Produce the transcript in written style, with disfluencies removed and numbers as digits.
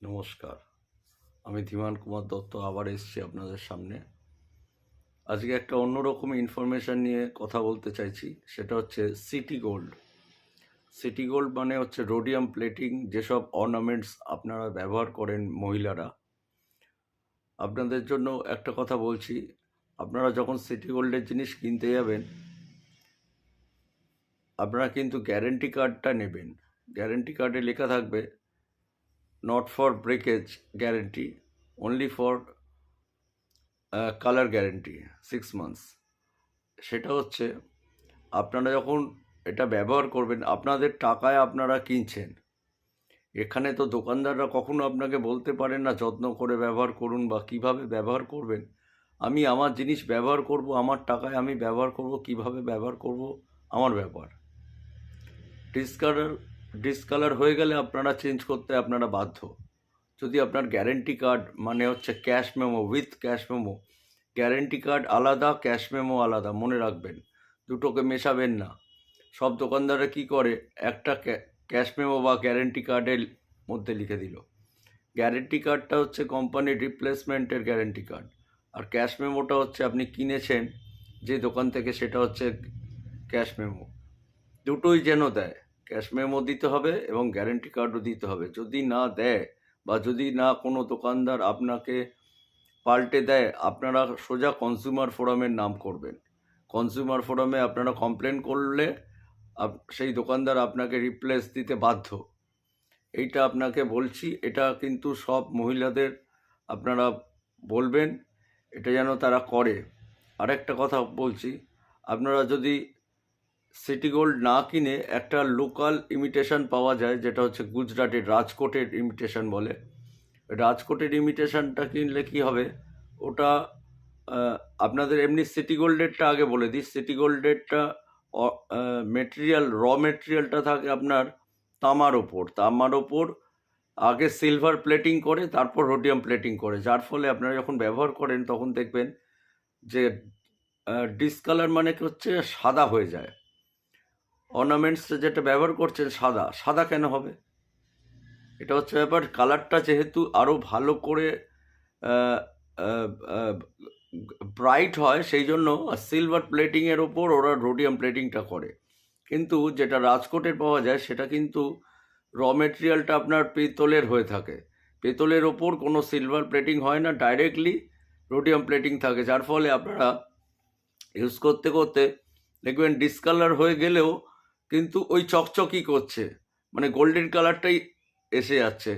নমস্কার, আমি ধীমান কুমার দত্ত আবার এসেছি আপনাদের সামনে। আজকে একটা অন্যরকম ইনফরমেশান নিয়ে কথা বলতে চাইছি। সেটা হচ্ছে সিটি গোল্ড। সিটি গোল্ড মানে হচ্ছে রোডিয়াম প্লেটিং, যেসব অর্নামেন্টস আপনারা ব্যবহার করেন মহিলারা। আপনাদের জন্য একটা কথা বলছি, আপনারা যখন সিটি গোল্ডের জিনিস কিনতে যাবেন, আপনারা কিন্তু গ্যারেন্টি কার্ডটা নেবেন। গ্যারেন্টি কার্ডে লেখা থাকবে not for breakage guarantee, only for colour guarantee 6 months। সেটা হচ্ছে আপনারা যখন এটা ব্যবহার করবেন, আপনাদের টাকায় আপনারা কিনছেন। এখানে তো দোকানদাররা কখনো আপনাকে বলতে পারেন না যত্ন করে ব্যবহার করুন বা কিভাবে ব্যবহার করবেন। আমি আমার জিনিস ব্যবহার করব, আমার টাকায় আমি ব্যবহার করব, কিভাবে ব্যবহার করব আমার ব্যাপার। ডিসকালার হয়ে গেলে আপনারা চেঞ্জ করতে আপনারা বাধ্য। যদি আপনার গ্যারেন্টি কার্ড মানে হচ্ছে cash memo, with cash memo. Guarantee card আলাদা, ক্যাশ মেমো আলাদা, মনে রাখবেন, দুটোকে মেশাবেন না। সব দোকানদাররা কী করে, একটা ক্যাশ মেমো বা গ্যারেন্টি কার্ডের মধ্যে লিখে দিল। গ্যারেন্টি কার্ডটা হচ্ছে কোম্পানির রিপ্লেসমেন্টের গ্যারেন্টি কার্ড, আর ক্যাশ মেমোটা হচ্ছে আপনি কিনেছেন যে দোকান থেকে, সেটা হচ্ছে ক্যাশ মেমো। দুটোই যেন দেয়, ক্যাশ মেমো দিতে হবে এবং গ্যারেন্টি কার্ডও দিতে হবে। যদি না দেয় বা যদি না কোনো দোকানদার আপনাকে পাল্টে দেয়, আপনারা সোজা কনজিউমার ফোরামের নাম করবেন। কনজিউমার ফোরামে আপনারা কমপ্লেন করলে সেই দোকানদার আপনাকে রিপ্লেস দিতে বাধ্য। এইটা আপনাকে বলছি, এটা কিন্তু সব মহিলাদের আপনারা বলবেন, এটা যেন তারা করে। আরেকটা কথা বলছি, আপনারা যদি সিটি গোল্ড না কিনে একটা লোকাল ইমিটেশন পাওয়া যায়, যেটা হচ্ছে গুজরাটের রাজকোটের ইমিটেশন বলে। রাজকোটের ইমিটেশনটা কিনলে কি হবে, ওটা আপনাদের এমনি সিটি গোল্ডেরটা আগে বলে দিই। সিটি গোল্ডেরটা র মেটেরিয়ালটা থাকে আপনার তামার ওপর আগে সিলভার প্লেটিং করে, তারপর রোডিয়াম প্লেটিং করে, যার ফলে আপনারা যখন ব্যবহার করেন তখন দেখবেন যে ডিসকালার মানে কি হচ্ছে, সাদা হয়ে যায়। অর্নামেন্টস যেটা ব্যবহার করছেন সাদা, সাদা কেন হবে? এটা হচ্ছে ব্যাপার। কালারটা যেহেতু আরও ভালো করে ব্রাইট হয়, সেই জন্য সিলভার প্লেটিংয়ের ওপর ওরা রোডিয়াম প্লেটিংটা করে। কিন্তু যেটা রাজকোটের পাওয়া যায় সেটা কিন্তু র মেটেরিয়ালটা আপনার পেতলের হয়ে থাকে। পেতলের ওপর কোনো সিলভার প্লেটিং হয় না, ডাইরেক্টলি রোডিয়াম প্লেটিং থাকে, যার ফলে আপনারা ইউজ করতে করতে দেখবেন ডিসকালার হয়ে গেলেও কিন্তু ওই চকচকই করছে, মানে গোল্ডেন কালারটাই এসে যাচ্ছে।